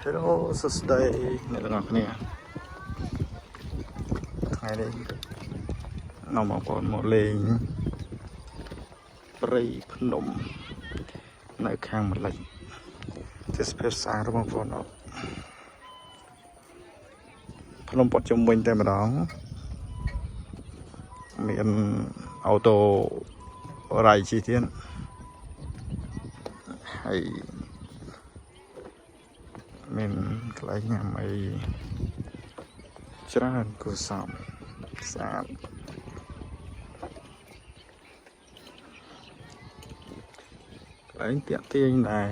Hello, Saturday អ្នកទាំងអស់គ្នាថ្ងៃនេះនាំបងប្អូនមកលេងព្រៃភ្នំនៅខាងម្លិចទេសភាពស្អាតរបស់បងប្អូនភ្នំព័ទ្ធជុំវិញតែម្ដងមានអូតូរ៉ៃជិះទៀតហើយមានកន្លែងញ៉ាំអីច្រើនគួរសមស្អាតកន្លែងតាក់ទាញដែរ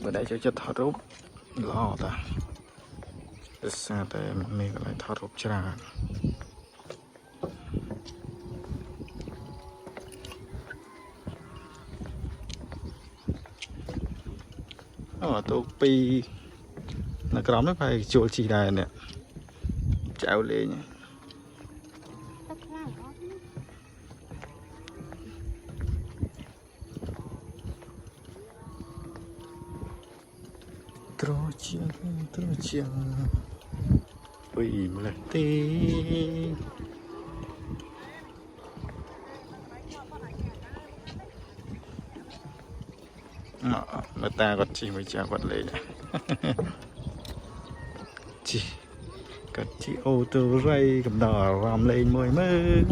បើតែចូលចិត្តថតរូបល្អតាដោយសារតែមានកន្លែងថតរូបច្រើនទូពីនៅក្រោមនេះphảiជួលជីដែរនេះចៅលេងត្រជាងពីម្លេះទេមើលតាគាត់ជិះមួយចាគាត់លេងជិះគាត់ជិះអូតូរ៉ៃកំដរអារម្មណ៍លេងមួយមើល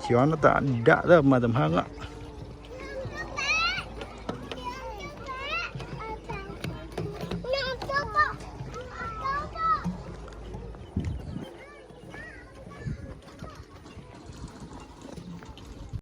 ជន់តាដាក់ទៅមកតំហឹង